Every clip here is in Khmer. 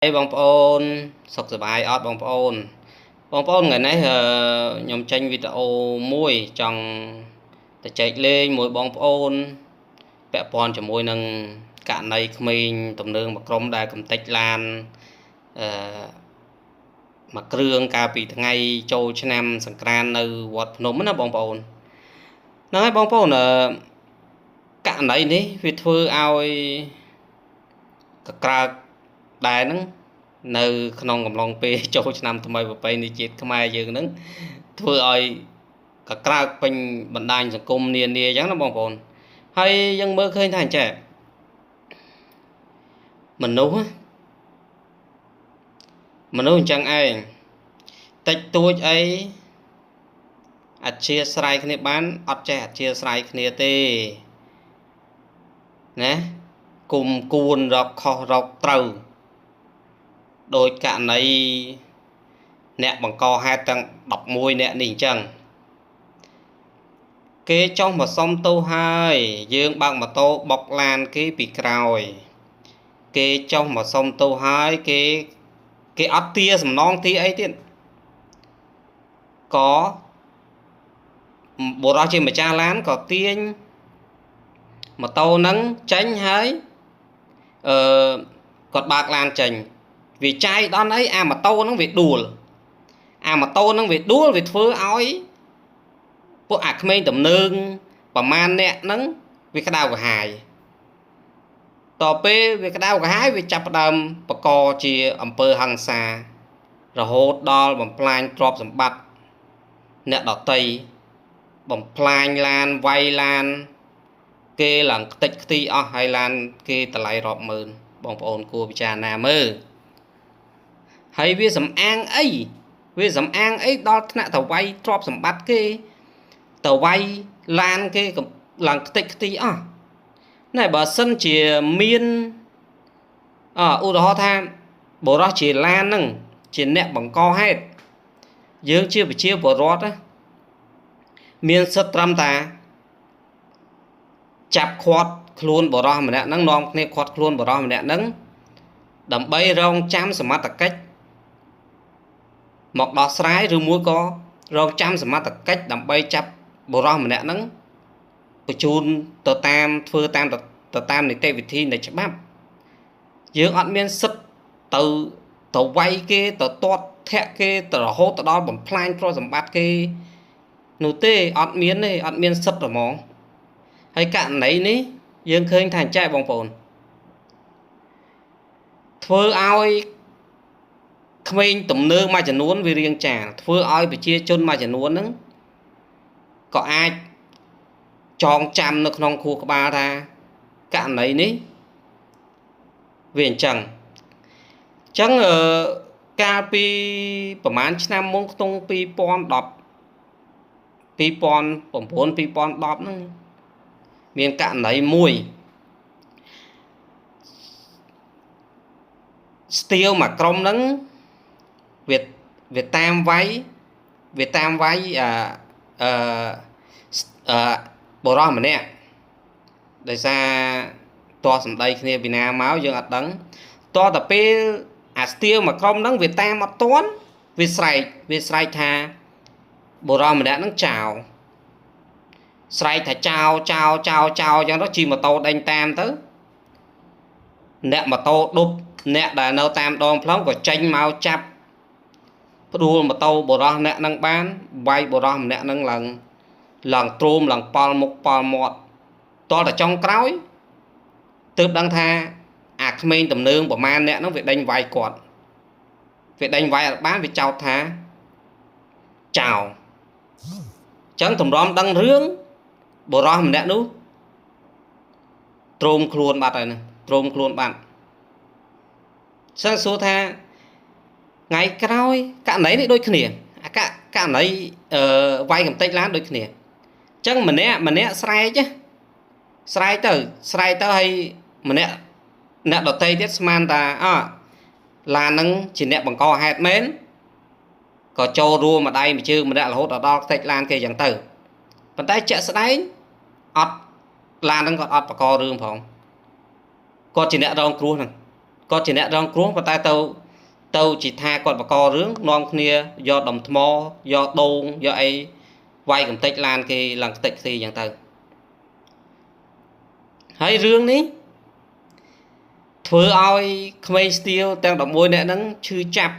Hey បងប្អូនសុខសប្បាយអត់បងប្អូនថ្ងៃនេះខ្ញុំចេញវីដេអូមួយចង់ទៅចែកលេងមួយបងប្អូនពាក់ព័ន្ធជាមួយនឹងករណីក្មេងទំនើងមួយក្រុមដែលកំទេចឡានអឺមួយគ្រឿងកាលពីថ្ងៃចូលឆ្នាំសង្ក្រាន្តនៅវត្តភ្នំណាបងប្អូនហ្នឹងហើយបងប្អូនករណីនេះវាធ្វើឲ្យកក្រើកដែរហ្នឹងនៅក្នុងកំឡុងពេលចូលឆ្នាំថ្មីប្រពៃណីជាតិខ្មែរយើងហ្នឹងធ្វើឲ្យកក្រើកពេញបណ្ដាញសង្គមនានាអញ្ចឹងណាបងប្អូនហើយយើងមើលឃើញថាអញ្ចឹងមនុស្សអញ្ចឹងឯងតិចតួចអីអធិស្ឋានគ្នាបានអត់ចេះអធិស្ឋានគ្នាទេណាគុំគួនរកខុសរកត្រូវដោយករណីអ្នកបង្កហេតុទាំង11អ្នកនេះអញ្ចឹងគេចុះមកសុំទោសហើយយើងបើកម៉ូតូបុកឡានគេពីក្រោយគេចុះមកសុំទោសហើយគេអត់ទាសំណងទាអីទៀតក៏បុរសជាម្ចាស់ឡានក៏ទាញម៉ូតូហ្នឹងចេញហើយគាត់បើកឡានចេញវាចាយដល់អីអាម៉ូតូហ្នឹងវាដួលវាធ្វើឲ្យពួកអាក្មេងទំនើងប្រមាណអ្នកហ្នឹងវាក្តៅក្រហាយតពេលវាក្តៅក្រហាយវាចាប់ផ្ដើមបកជាអំពើហិង្សារហូតដល់បំផ្លាញទ្រព្យសម្បត្តិអ្នកដតីបំផ្លាញឡានវាយឡានគេឡើងខ្ទេចខ្ទីអស់ហើយឡានគេតម្លៃរាប់ម៉ឺនបងប្អូនគួរពិចារណាមើលហើយវាសំអាងអីដល់ថ្នាក់ទៅវាយទ្រព្យសម្បត្តិគេទៅវាយឡានគេឡើងខ្ទេចខ្ទីអស់ណែបើសិនជាមានឧទាហរណ៍ថាបុរសជាឡានហ្នឹងជាអ្នកបង្កហេតុយើងជាប្រជាពលរដ្ឋមានសិទ្ធិត្រឹមតាចាប់ឃាត់ខ្លួនបុរសម្នាក់ហ្នឹងនាំគ្នាឃាត់ខ្លួនបុរសម្នាក់ហ្នឹងដើម្បីរងចាំសមត្ថកិច្ចមកដោះស្រាយឬមួយក៏រងចាំសមត្ថកិច្ចដើម្បីចាប់បុរសម្នាក់ហ្នឹងបញ្ជូនទៅតាមធ្វើតាមនីតិវិធីនៃច្បាប់យើងអត់មានសិទ្ធិទៅវាយគេទៅទាត់ធាក់គេទៅរហូតដល់បំផ្លាញទ្រព្យសម្បត្តិគេនោះទេអត់មានសិទ្ធិហ្មងហើយករណីនេះយើងឃើញថាចែកបងប្អូនធ្វើឲ្យក្មេងទំនើងមួយចំនួនវារៀងចាធ្វើឲ្យប្រជាជនមួយចំនួនហ្នឹងក៏អាចចងចាំនៅក្នុងខួរក្បាលថាករណីនេះវាអញ្ចឹងកាលពីប្រហែលឆ្នាំមុនក្នុង2010 ហ្នឹងមានករណីមួយស្ទាវមួយក្រុមហ្នឹងវាតាមវាយបុរសម្នាក់ដោយសារតោះសម្ដីគ្នាពីណាមកយើងអត់ដឹងតោះតែពេលអាស្ទាវមួយក្រុមហ្នឹងវាតាមអត់ទាន់វាស្រែកថាបុរសម្នាក់ហ្នឹងចោលស្រែកថាចោលអញ្ចឹងទៅជិះម៉ូតូដេញតាមទៅអ្នកម៉ូតូដប់អ្នកដែលនៅតាមដងផ្លូវក៏ចេញមកចាប់ផ្ដួលម៉ូតូបុរសអ្នកហ្នឹងបានវាយបុរសម្នាក់ហ្នឹងឡើងទ្រូមឡើងប៉ល់មុខប៉ល់មាត់តតែចុងក្រោយទើបដឹងថាអាក្មេងទំនើងប្រមាណអ្នកហ្នឹងវាដេញវាយគាត់វាដេញវាយអត់បានវាចោទថាចោលអញ្ចឹងតម្រាំដឹងរឿងបុរសម្នាក់នោះទ្រោមខ្លួនបាត់ហើយណាសិនសួរថាថ្ងៃក្រោយករណីនេះដូចគ្នាករណីវាយកំទេចឡានដូចគ្នាអញ្ចឹងម្នាក់ស្រែកទៅហើយម្នាក់អ្នកដទៃទៀតស្មានថាឡានហ្នឹងជាអ្នកបង្កហេតុមែនក៏ចូលរួមម្ដាយមួយជើងម្នាក់រហូតដល់ខ្ទេចឡានគេអញ្ចឹងទៅប៉ុន្តែជាក់ស្ដែងអត់ឡានហ្នឹងគាត់អត់បង្ករឿងផងគាត់ជាអ្នករងគ្រោះហ្នឹង គាត់ជាអ្នករងគ្រោះប៉ុន្តែទៅជាថាគាត់បករឿងនាំគ្នាយកដុំថ្មយកដូងយកអីវាយកំទេចឡានគេឡើងខ្ទេចខ្ទីអញ្ចឹងទៅហើយរឿងនេះធ្វើឲ្យក្មេងស្ទាវទាំង11នាក់ហ្នឹងឈឺចាប់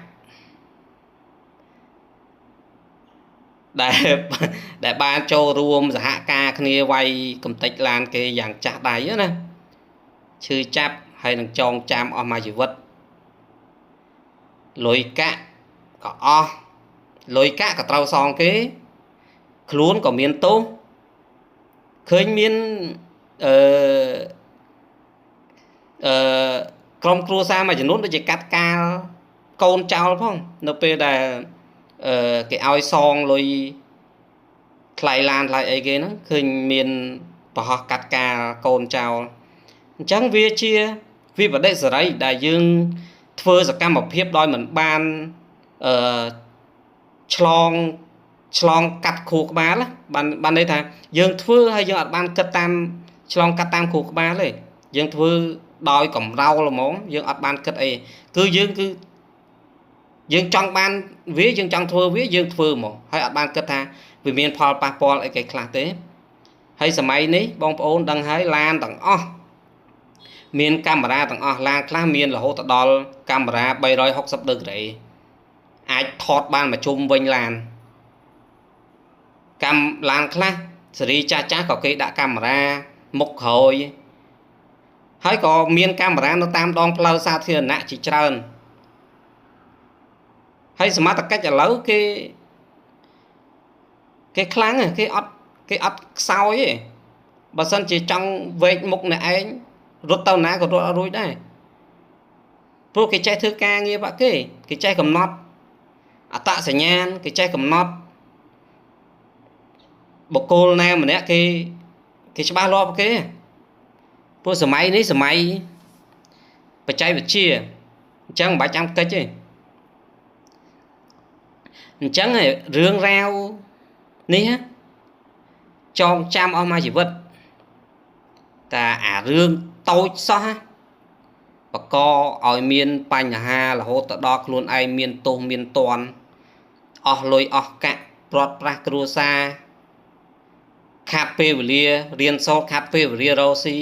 ដែលបានចូលរួមសហការគ្នាវាយកំទេចឡានគេយ៉ាងចាស់ដៃណាឈឺចាប់ហើយនឹងចងចាំអស់មួយជីវិតលុយកាក់ក៏អស់លុយកាក់ក៏ត្រូវសងគេខ្លួនក៏មានទោសឃើញមានក្រុមគ្រួសារមួយចំនួនដូចជាកាត់កាលកូនចោលផងនៅពេលដែលគេឲ្យសងលុយថ្លៃឡានថ្លៃអីគេហ្នឹងឃើញមានប្រហោះកាត់កាលកូនចោលអញ្ចឹងវាជាវិបដិសេរីដែលយើងធ្វើសកម្មភាពដោយមិនបានឆ្លងកាត់ខួរក្បាលបានន័យថាយើងធ្វើហើយយើងអត់បានគិតតាមឆ្លងកាត់តាមខួរក្បាលទេយើងធ្វើដោយកំរោលហ្មងយើងអត់បានគិតអីគឺយើងចង់បានវាយើងចង់ធ្វើវាយើងធ្វើហ្មងហើយអត់បានគិតថាវាមានផលប៉ះពាល់អីគេខ្លះទេហើយសម័យនេះបងប្អូនដឹងហើយឡានទាំងអស់មានកាមេរ៉ាទាំងអស់ឡានខ្លះមានរហូតដល់កាមេរ៉ា360ដឺក្រេអាចថតបានមកជុំវិញឡានឡានខ្លះស៊េរីចាស់ក៏គេដាក់កាមេរ៉ាមុខក្រោយហើយក៏មានកាមេរ៉ានៅតាមដងផ្លូវសាធារណៈជាច្រើនហើយសមត្ថកិច្ចឥឡូវគេខ្លាំងគេអត់ខ្សោយទេបើសិនជាចង់វែកមុខអ្នកឯងរត់ទៅណាក៏រត់អត់រួចដែរព្រោះគេចេះធ្វើការងារបាក់គេចេះកំណត់អត្តសញ្ញាណគេចេះកំណត់បុគ្គលណាម្នាក់គេច្បាស់លាស់គេព្រោះសម័យនេះសម័យបច្ចេកវិទ្យាអញ្ចឹងមិនបាច់ចាំកិច្ចទេអញ្ចឹងរឿងរ៉ាវនេះចងចាំអស់មួយជីវិតតែអារឿងតូចសោះបកឲ្យមានបញ្ហារហូតទៅដល់ខ្លួនឯងមានទោសមានទណ្ឌអស់លុយអស់កាក់ព្រាត់ប្រាសគ្រួសារខាត់ពេលវេលារៀនសូត្រខាត់ពេលវេលារកស៊ី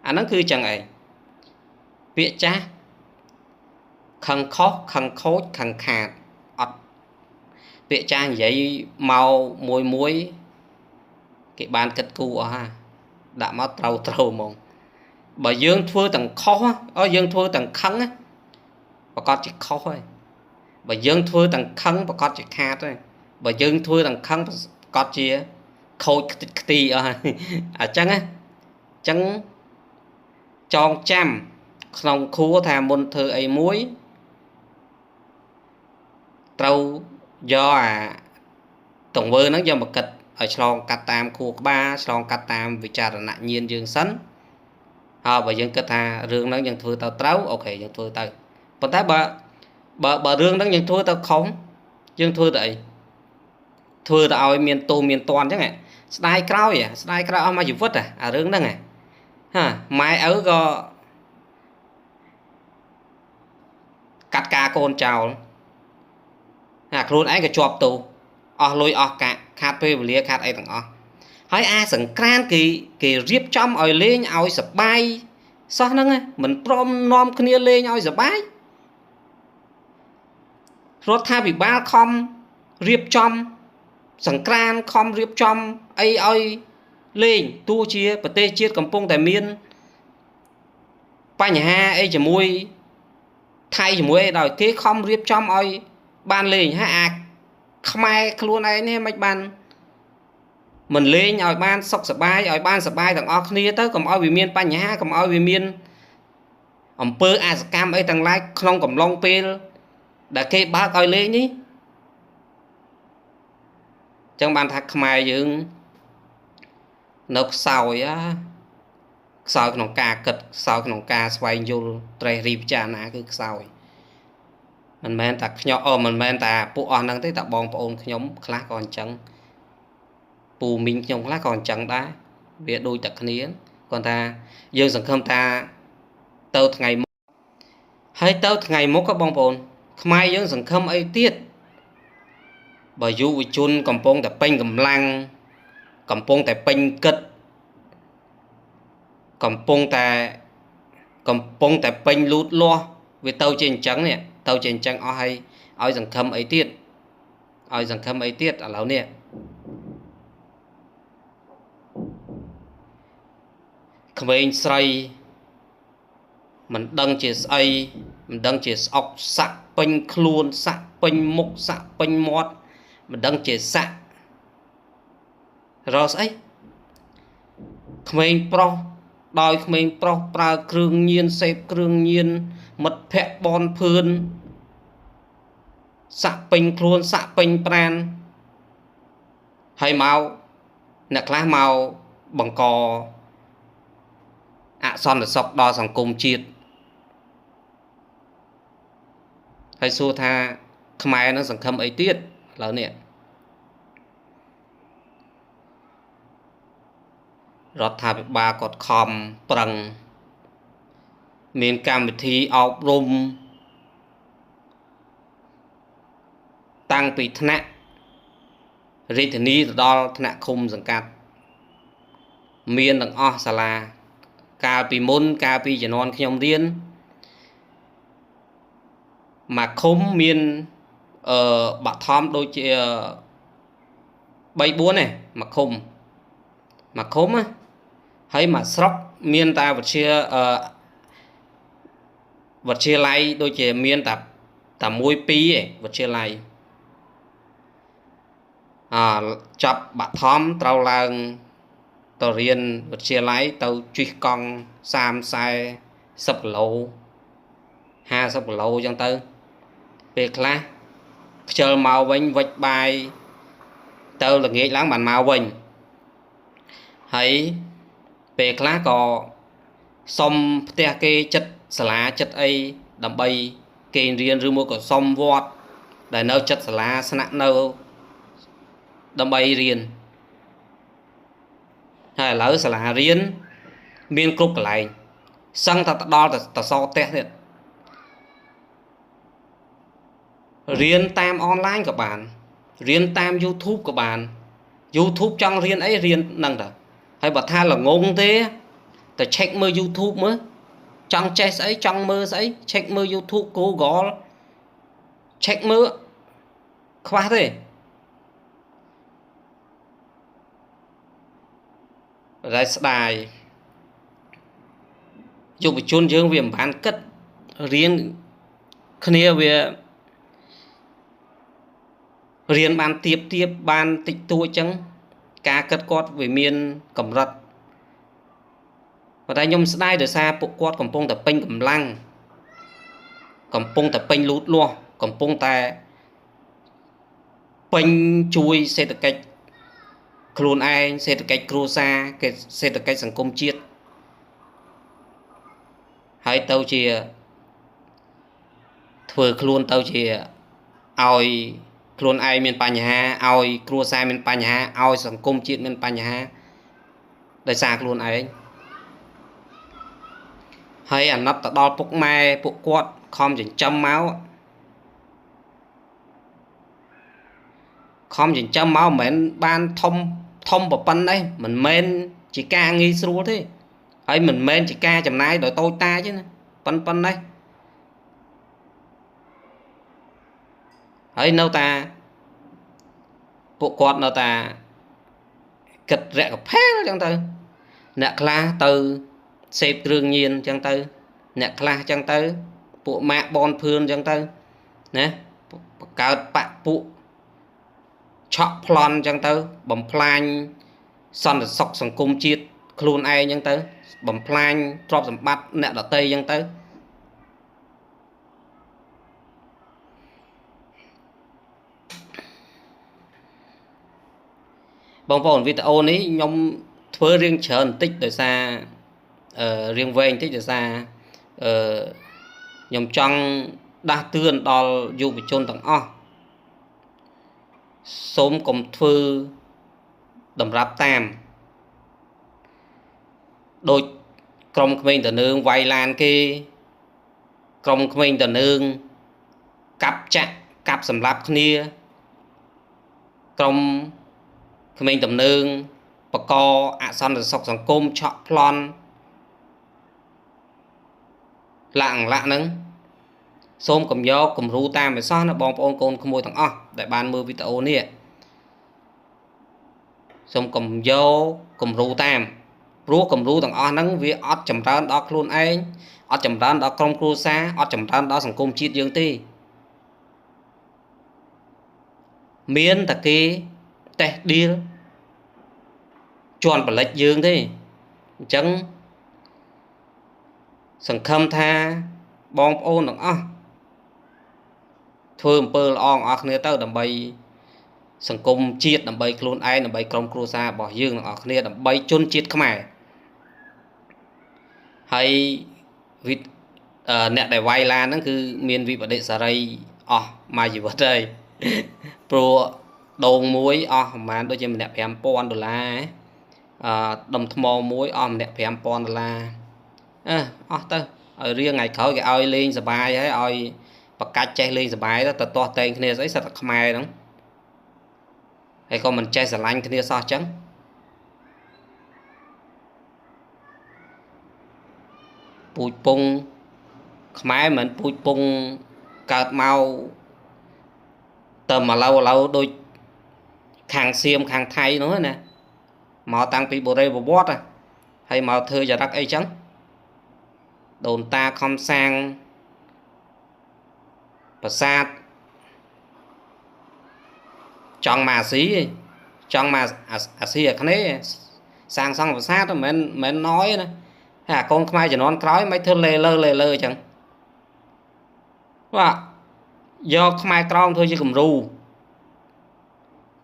អាហ្នឹងគឺចឹងឯងពាក្យចាស់ខឹងខុសខឹងខូចខឹងខាតអត់ពាក្យចាស់និយាយមកមួយគេបានគិតគូរអស់ហ่าដាក់មកត្រូវហ្មងបើយើងធ្វើទាំងខុសយើងធ្វើទាំងខឹងប្រកាសជាខុសហើយបើយើងធ្វើទាំងខឹងប្រកាសជាខាតហើយបើយើងធ្វើទាំងខឹងប្រកាសជាខូចខ្ទីអស់ហើយអញ្ចឹងចងចាំក្នុងខួរថាមុនធ្វើអីមួយត្រូវយកអាទង្វើហ្នឹងយកមកគិតឲ្យឆ្លងកាត់តាមខួរក្បាលឆ្លងកាត់តាមវិចារណញ្ញាណយើងសិនហើយបើយើងគិតថារឿងហ្នឹងយើងធ្វើទៅត្រូវអូខេយើងធ្វើទៅប៉ុន្តែបើរឿងហ្នឹងយើងធ្វើទៅខុសយើងធ្វើទៅអីធ្វើទៅឲ្យមានទោសមានទណ្ឌអញ្ចឹងស្ដាយក្រោយអស់មួយជីវិតអារឿងហ្នឹងម៉ែឪក៏កាត់ការកូនចោលខ្លួនឯងក៏ជាប់ទោសអស់លុយអស់កាក់ខាត់ពេលវេលាខាត់អីទាំងអស់ហើយអាសង្ក្រាន្តគេរៀបចំឲ្យលេងឲ្យសបាយសោះហ្នឹងមិនព្រមនាំគ្នាលេងឲ្យសបាយរដ្ឋាភិបាលខំរៀបចំសង្ក្រាន្តខំរៀបចំអីឲ្យលេងទោះជាប្រទេសជាតិកំពុងតែមានបញ្ហាអីជាមួយថៃជាមួយអីដោយគេខំរៀបចំឲ្យបានលេងហើយអាខ្មែរខ្លួនឯងនេះមិនបានមិនលេងឲ្យបានសុខសប្បាយឲ្យបានសប្បាយទាំងអស់គ្នាទៅកុំឲ្យវាមានបញ្ហាកុំឲ្យវាមានអំពើអសកម្មអីទាំងឡាយក្នុងកំឡុងពេលដែលគេបើកឲ្យលេងនេះចឹងបានថាខ្មែរយើងនៅខ្សោយក្នុងការគិតខ្សោយក្នុងការស្វែងយល់ត្រេះរិះពិចារណាគឺខ្សោយមិនមែនតែខ្ញុំមិនមែនតែពួកអស់ហ្នឹងទេតែបងប្អូនខ្ញុំខ្លះក៏អញ្ចឹងពូមីងខ្ញុំខ្លះក៏អញ្ចឹងដែរវាដូចតែគ្នាគាត់ថាយើងសង្ឃឹមថា ទៅថ្ងៃមុខហើយទៅថ្ងៃមុខក៏បងប្អូនខ្មែរយើងសង្ឃឹមអីទៀតបើយុវជនកំពុងតែពេញកម្លាំងកំពុងតែពេញគិតកំពុងតែពេញលូតលាស់វាទៅជាអញ្ចឹងនេះទៅជាអញ្ចឹងអស់ហើយឲ្យសង្ឃឹមអីទៀតឥឡូវនេះក្មេងស្រីមិនដឹងជាស្អីមិនដឹងជាស្អុកសាក់ពេញខ្លួនសាក់ពេញមុខសាក់ពេញមាត់មិនដឹងជាសាក់រកស្អីក្មេងប្រុសដោយក្មេងប្រុសប្រើគ្រឿងញៀនសេពគ្រឿងញៀនមិត្តភ័ក្តិបនភឿនសាក់ពេញខ្លួនសាក់ពេញប្រាណហើយមកអ្នកខ្លះមកបង្កអសន្តិសុខដល់សង្គមជាតិហើយសួរថាខ្មែរនឹងសង្ឃឹមអីទៀតឥឡូវនេះរដ្ឋាភិបាលគាត់ខំប្រឹងមានកម្មវិធីអប់រំតាំងពីថ្នាក់រាជធានីទៅដល់ថ្នាក់ឃុំសង្កាត់មានទាំងអស់សាលាកាលពីមុនកាលពីជំនាន់ខ្ញុំរៀនមកឃុំមានបឋមដូចជា3 4ទេមកឃុំហើយមកស្រុកមានតែវិទ្យាល័យដូចជាមានតែ1 2ទេវិទ្យាល័យចាប់បឋមត្រូវឡើងទៅរៀនវិទ្យាល័យទៅជិះកង់30-40 គីឡូ50 គីឡូអញ្ចឹងទៅពេលខ្លះខ្ជិលមកវិញវិចបាយទៅល្ងាចឡើងបានមកវិញហើយពេលខ្លះក៏សុំផ្ទះគេចិត្តសាលាចិត្តអីដើម្បីគេរៀនឬមកក៏សុំវត្តដែលនៅចិត្តសាលាស្នាក់នៅដើម្បីរៀនហើយឥឡូវសាលារៀនមានគ្រប់កន្លែងសឹងតែដល់តែសផ្ទះទៀតរៀនតាមអនឡាញក៏បានរៀនតាម YouTube ក៏បាន YouTube ចង់រៀនអីរៀនហ្នឹងតើហើយបើថាល្ងងទេទៅ check មើល YouTube មើលចង់ចេះស្អីចង់មើលស្អី check មើល YouTube Google check មើលខ្វះទេតែស្ដាយយុវជនយើងវាមិនបានគិតរៀនគ្នាវារៀនបានទៀបបានតិចតួចចឹងការគិតគាត់វាមានកម្រិតប៉ុន្តែខ្ញុំស្ដាយដោយសារពួកគាត់កំពុងតែពេញកម្លាំងកំពុងតែពេញលូតលាស់កំពុងតែពេញជួយសេដ្ឋកិច្ចខ្លួនឯងសេដ្ឋកិច្ចគ្រួសារគេសេដ្ឋកិច្ចសង្គមជាតិហើយទៅជាធ្វើខ្លួនទៅជាឲ្យខ្លួនឯងមានបញ្ហាឲ្យគ្រួសារមានបញ្ហាឲ្យសង្គមជាតិមានបញ្ហាដោយសារខ្លួនឯងហើយអាណិតទៅដល់ពុកម៉ែពួកគាត់ខំចិញ្ចឹមមកមិនមែនបានធំប៉ុណ្ណេះមិនមែនជាការងាយស្រួលទេហើយមិនមែនជាការចំណាយដោយតូចតាចទេណាប៉ុណ្ណេះហើយនៅតាពួកគាត់នៅតាគិតរកផែលអញ្ចឹងទៅអ្នកខ្លះទៅសេពគ្រឿងញៀនអញ្ចឹងទៅអ្នកខ្លះអញ្ចឹងទៅពួកម៉ាក់បនភឿនអញ្ចឹងទៅណាបង្កើតបពពួកឆក់ប្លន់អញ្ចឹងទៅបំផ្លាញសន្តិសុខសង្គមជាតិខ្លួនឯងអញ្ចឹងទៅបំផ្លាញទ្រព្យសម្បត្តិអ្នកដទៃអញ្ចឹងទៅបងប្អូនវីដេអូនេះខ្ញុំធ្វើរៀងច្រើនបន្តិចដោយសាររៀងវែងបន្តិចដោយសារខ្ញុំចង់ដាស់តឿនដល់យុវជនទាំងអស់សូមកុំធ្វើតម្រាប់តាមដូច ក្រុមក្មេងតនឿងវាយឡានគេក្រុមក្មេងតនឿងកាប់ចាក់កាប់សម្លាប់គ្នាក្រុមក្មេងតំនឿងបកអសន្តិសុខសង្គមឆក់ប្លន់លាក់ហ្នឹងសូមកុំយកគំរូតាមឲ្យសោះណាបងប្អូនកូនក្មួយទាំងអស់ដែលបានមើលវីដេអូនេះសូមកុំយកគំរូតាមព្រោះគំរូទាំងអស់ហ្នឹងវាអត់ចម្រើនដល់ខ្លួនឯងអត់ចម្រើនដល់ក្រុមគ្រួសារអត់ចម្រើនដល់សង្គមជាតិយើងទេមានតែគេតេះឌីលជន់បលិចយើងទេអញ្ចឹងសង្ឃឹមថាបងប្អូនទាំងអស់ធ្វើអំពើល្អអស់គ្នាទៅដើម្បីសង្គមជាតិដើម្បីខ្លួនឯងដើម្បីក្រុមគ្រួសាររបស់យើងទាំងអស់គ្នាដើម្បីជនជាតិខ្មែរហើយអ្នកដែលវាយឡានហ្នឹងគឺមានវិបដិសារីអស់មួយជីវិតហើយព្រោះដងមួយអស់ប្រហែលដូចជាម្នាក់$5,000ដុំថ្មមួយអស់ម្នាក់$5,000អស់ទៅឲ្យរៀងថ្ងៃក្រោយគេឲ្យលេងសបាយហើយឲ្យបកាច់ចេះលេងសបាយទៅទាស់តែងគ្នាស្អីសិតតែខ្មែរហ្នឹងហើយក៏មិនចេះស្រឡាញ់គ្នាសោះអញ្ចឹងពូជពងខ្មែរមិនពូជពងកើតមកទៅមកឡូវដូចខាងសៀមខាងថៃនោះណាមកតាំងពីបុរេប្រវត្តិហើយមកធ្វើចរិតអីចឹងដូនតាខំសាងប្រាសាទចង់មកអាស៊ីចង់មកអាស៊ីអាគ្នេយ៍សាងសង់ប្រាសាទមិនមែនណយណាហើយកូនខ្មែរជំនាន់ក្រោយមិនធ្វើលេលើអញ្ចឹងបាទយកខ្មែរក្រមធ្វើជាគំរូ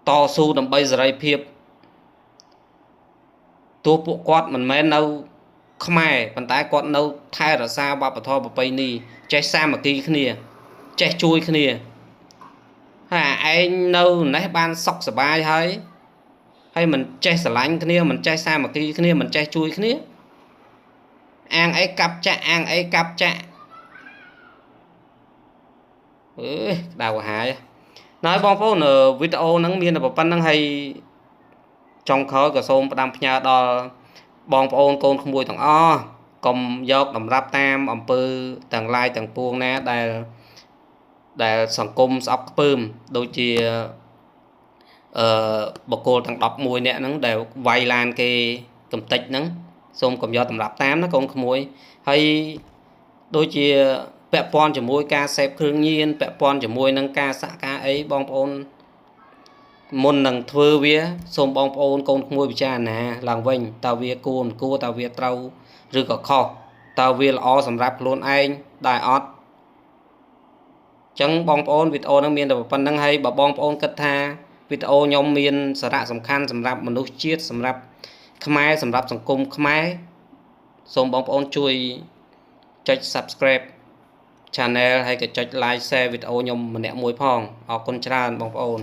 តស៊ូដើម្បីសេរីភាពទោះពួកគាត់មិនមែននៅខ្មែរប៉ុន្តែគាត់នៅថែរក្សាវប្បធម៌ប្រពៃណីចេះសាមគ្គីគ្នាចេះជួយគ្នាហើយឯងនៅនេះបានសុខសប្បាយហើយមិនចេះស្រឡាញ់គ្នាមិនចេះសាមគ្គីគ្នាមិនចេះជួយគ្នាអាងអីកាប់ចាក់អាងអីកាប់ចាក់ដៅហាយណ៎បងប្អូនវីដេអូហ្នឹងមានតែប៉ុណ្្នឹងហើយចុងក្រោយក៏សូមផ្ដាំផ្ញើដល់បងប្អូនកូនក្មួយទាំងអស់កុំយកតម្រាប់តាមអំពើទាំងឡាយទាំងពួងណាដែលសង្គមស្អប់ខ្ពើមដូចជាបកគោលទាំង11នាក់ហ្នឹងដែលវាយឡានគេកំតិចហ្នឹងសូមកុំយកតម្រាប់តាមណាកូនក្មួយហើយដូចជាពាក់ព័ន្ធជាមួយការសេពគ្រឿងញៀនពាក់ព័ន្ធជាមួយនឹងការសាក់ការអីបងប្អូនមុននឹងធ្វើវាសូមបងប្អូនកូនក្មួយពិចារណាឡើងវិញតើវាគួរមិនគួរតើវាត្រូវឬក៏ខុសតើវាល្អសម្រាប់ខ្លួនឯងដែរអត់ចឹងបងប្អូនវីដេអូហ្នឹងមានតែប៉ុណ្្នឹងហើយបើបងប្អូនគិតថាវីដេអូខ្ញុំមានសារៈសំខាន់សម្រាប់មនុស្សជាតិសម្រាប់ខ្មែរសម្រាប់សង្គមខ្មែរសូមបងប្អូនជួយចុច Subscribe Channel ហើយក៏ចុច Like Share វីដេអូខ្ញុំម្នាក់មួយផងអរគុណច្រើនបងប្អូន